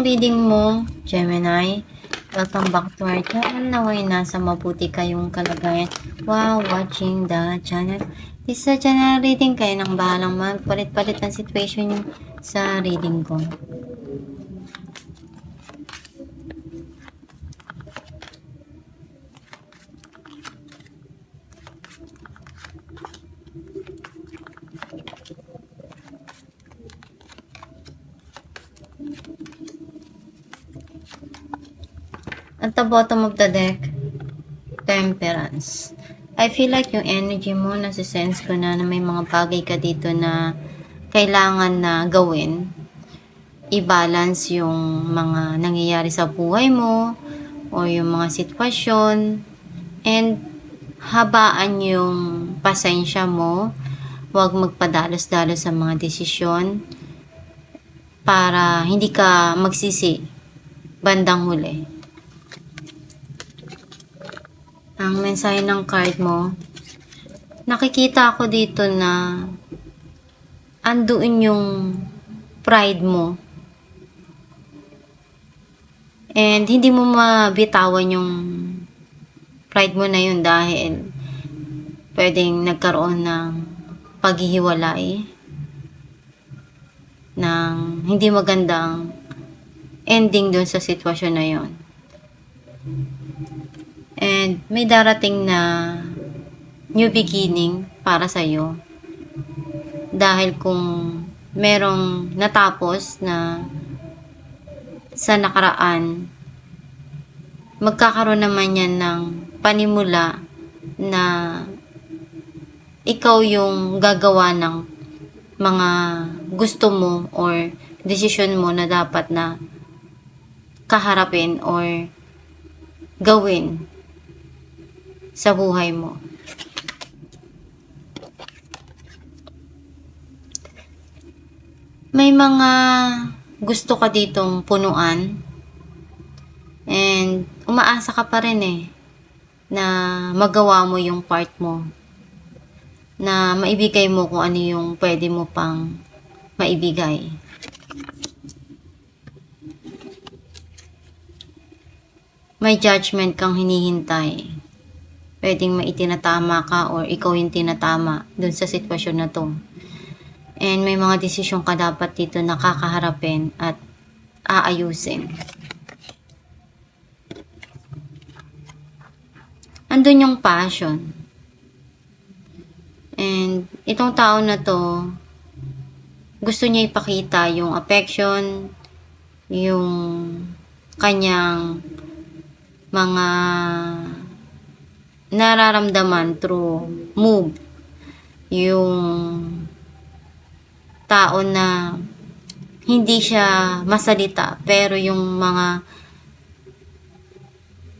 ang reading mo, Gemini. Welcome back to our channel. Naway nasa mabuti kayong kalagayan while watching the channel. This is a general reading, kaya nang bahalang magpalit-palit ng situation sa reading ko. At the bottom of the deck, Temperance. I feel like yung energy mo, nasa-sense ko na may mga bagay ka dito na kailangan na gawin. I-balance yung mga nangyayari sa buhay mo o yung mga sitwasyon. And habaan yung pasensya mo. Huwag magpadalos-dalos sa mga desisyon para hindi ka magsisi bandang huli. Ang mensahe ng card mo, nakikita ko dito na anduin yung pride mo. And hindi mo mabitawan yung pride mo na yun dahil pwedeng nagkaroon ng paghihiwalay, ng hindi magandang ending dun sa sitwasyon na yun. And may darating na new beginning para sa'yo. Dahil kung merong natapos na sa nakaraan, magkakaroon naman yan ng panimula na ikaw yung gagawa ng mga gusto mo or desisyon mo na dapat na kaharapin or gawin sa buhay mo. May mga gusto ka ditong punuan and umaasa ka pa rin na magawa mo yung part mo, na maibigay mo kung ano yung pwede mo pang maibigay. May judgment kang hinihintay. Pwedeng maitinatama ka or ikaw yung tinatama dun sa sitwasyon na to. And may mga desisyon ka dapat dito na kakaharapin at aayusin. Andun yung passion. And itong tao na to, gusto niya ipakita yung affection, yung kanyang mga nararamdaman through move. Yung tao na hindi siya masalita pero yung mga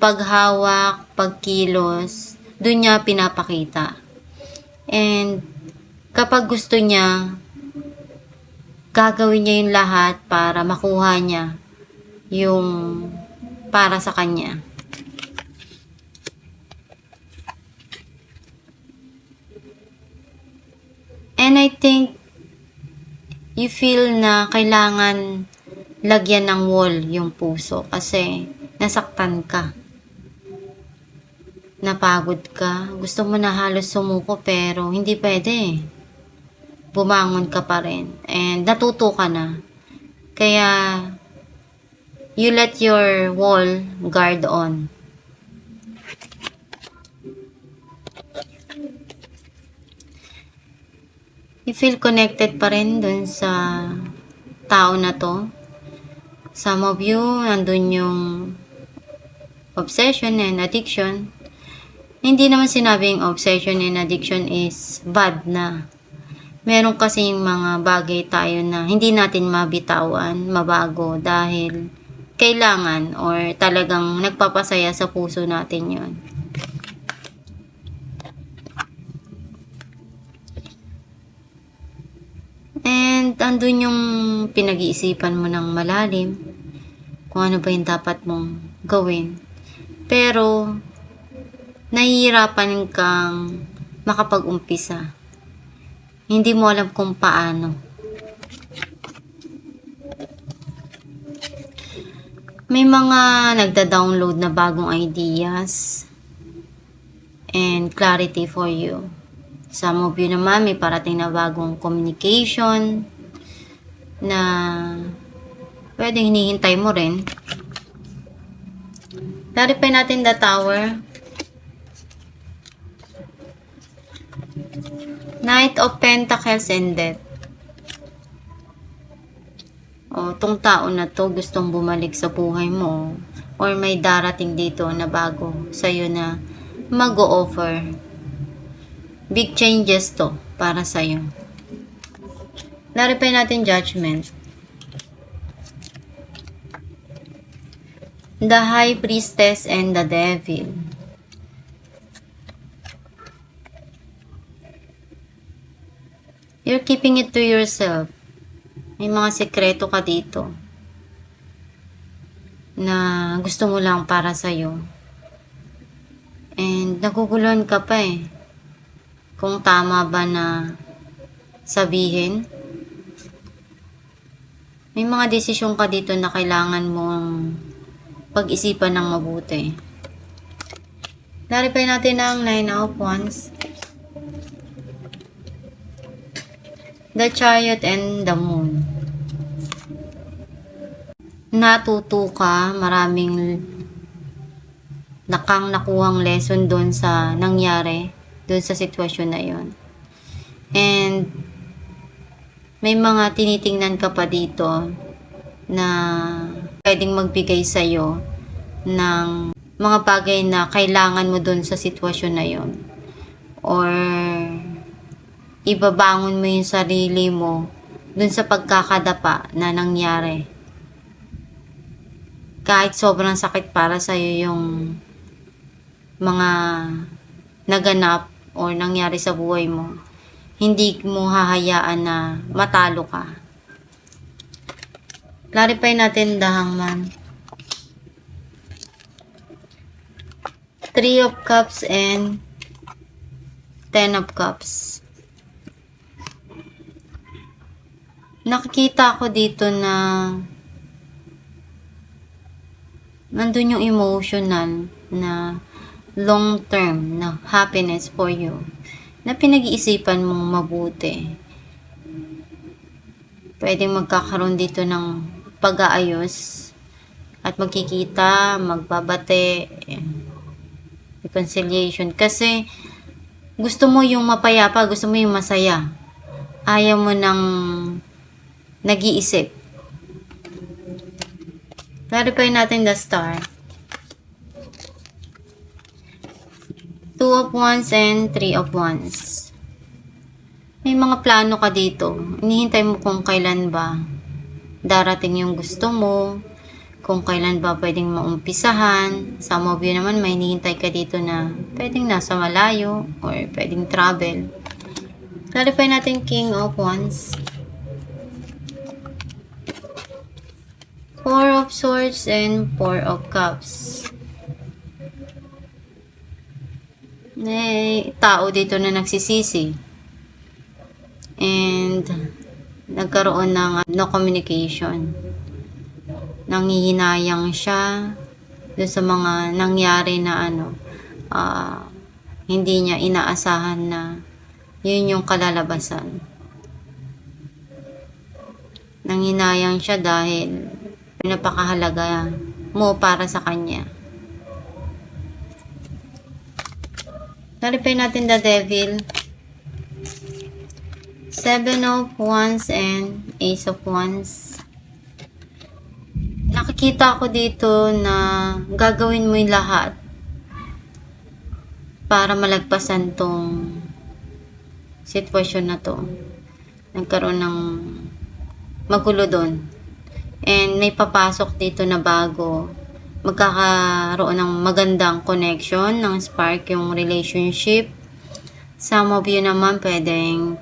paghawak, pagkilos, doon niya pinapakita. And kapag gusto niya, gagawin niya yung lahat para makuha niya yung para sa kanya. And I think you feel na kailangan lagyan ng wall yung puso kasi nasaktan ka. Napagod ka. Gusto mo na halos sumuko pero hindi pwede. Bumangon ka pa rin. And natuto ka na. Kaya you let your wall guard on. You feel connected pa rin dun sa tao na to. Some of you, nandun yung obsession and addiction. Hindi naman sinabing obsession and addiction is bad na. Meron kasing mga bagay tayo na hindi natin mabitawan, mabago dahil kailangan or talagang nagpapasaya sa puso natin yon. And andun yung pinag-iisipan mo ng malalim kung ano ba yung dapat mong gawin. Pero nahihirapan kang makapag-umpisa. Hindi mo alam kung paano. May mga nagda-download na bagong ideas and clarity for you. Some of you naman may parating na bagong communication na pwedeng hinihintay mo rin. Clarify natin the Tower. Knight of Pentacles and Death. O, tong tao na to gustong bumalik sa buhay mo or may darating dito na bago sa'yo na mag-o-offer. Big changes to para sa'yo. Clarify natin Judgment. The High Priestess and the Devil. You're keeping it to yourself. May mga sekreto ka dito na gusto mo lang para sa'yo. And naguguluhan ka pa eh. Kung tama ba na sabihin. May mga desisyon ka dito na kailangan mong pag-isipan ng mabuti. Clarify natin ang 9 of Wands. The Chariot and the Moon. Natuto ka, maraming nakuhang lesson doon sa nangyari, doon sa sitwasyon na yon. And may mga tinitingnan ka pa dito na pwedeng magbigay sa'yo ng mga bagay na kailangan mo doon sa sitwasyon na yon. Or ibabangon mo yung sarili mo dun sa pagkakadapa na nangyari. Kahit sobrang sakit para sa'yo yung mga naganap o nangyari sa buhay mo, hindi mo hahayaan na matalo ka. Clarify natin the Hangman. 3 of Cups and 10 of Cups. Nakikita ko dito na nandun yung emotional na long term na happiness for you na pinag-iisipan mong mabuti. Pwedeng magkakaroon dito ng pag-aayos at magkikita, magbabate, reconciliation. Kasi gusto mo yung mapayapa, gusto mo yung masaya. Ayaw mo ng nag-iisip. Clarify natin the Star. 2 of Wands and 3 of Wands. May mga plano ka dito. Inihintay mo kung kailan ba darating yung gusto mo, kung kailan ba pwedeng maumpisahan. Some of you naman may hinihintay ka dito na pwedeng nasa malayo or pwedeng travel. Clarify natin King of Wands. 4 of Swords and 4 of Cups. May tao dito na nagsisisi. And nagkaroon ng no communication. Nanghihinayang siya doon sa mga nangyari na hindi niya inaasahan na yun yung kalalabasan. Nanghinayang siya dahil napakahalaga mo para sa kanya. Clarify natin the Devil. 7 of Wands and Ace of Wands. Nakikita ko dito na gagawin mo yung lahat para malagpasan tong sitwasyon na to. Nagkaroon ng magulo doon. And may papasok dito na bago. Magkakaroon ng magandang connection, ng spark yung relationship. Some of you naman pwedeng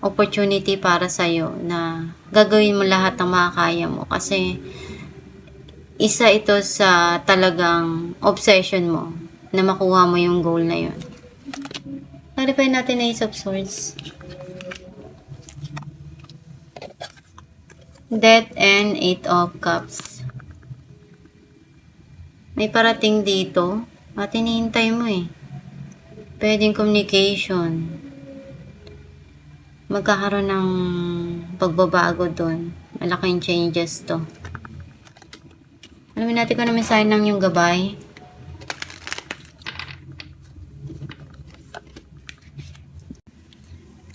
opportunity para sa'yo na gagawin mo lahat ng makakaya mo. Kasi isa ito sa talagang obsession mo na makuha mo yung goal na yun. Clarify natin Ace of Swords. Death and 8 of Cups. May parating dito at hinihintay mo eh. Pwedeng communication. Magkakaroon ng pagbabago doon. Malaking changes to. Alamin natin kung ano mensahe ng yung gabay.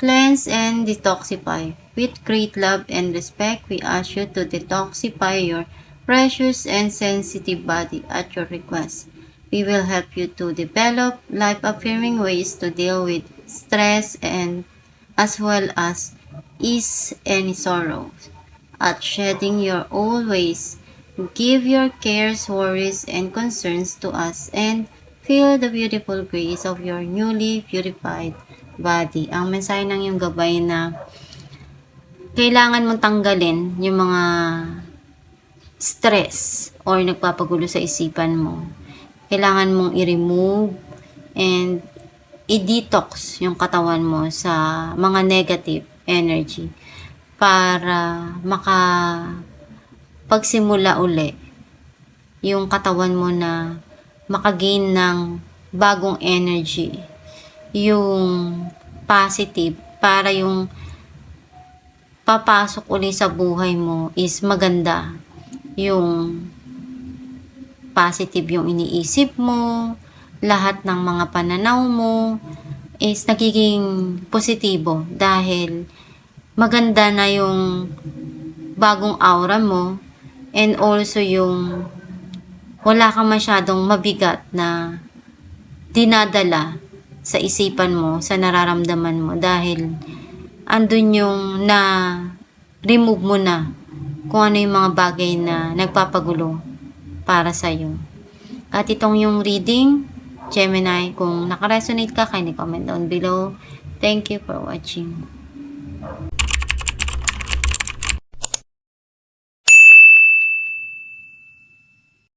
Cleanse and detoxify. With great love and respect, we ask you to detoxify your precious and sensitive body at your request. We will help you to develop life-affirming ways to deal with stress and as well as ease any sorrows. At shedding your old ways, give your cares, worries, and concerns to us and feel the beautiful grace of your newly purified body. Ang mensahe ng yung gabay na kailangan mong tanggalin yung mga stress or nagpapagulo sa isipan mo. Kailangan mong i-remove and i-detox yung katawan mo sa mga negative energy para pagsimula uli yung katawan mo na makagain ng bagong energy, yung positive, para yung papasok uli sa buhay mo is maganda. Yung positive yung iniisip mo, lahat ng mga pananaw mo is nagiging positibo dahil maganda na yung bagong aura mo and also yung wala kang masyadong mabigat na dinadala sa isipan mo, sa nararamdaman mo dahil andun yung remove mo na kung ano yung mga bagay na nagpapagulo para sa'yo. At itong yung reading, Gemini, kung nakaresonate ka, kindly comment down below. Thank you for watching.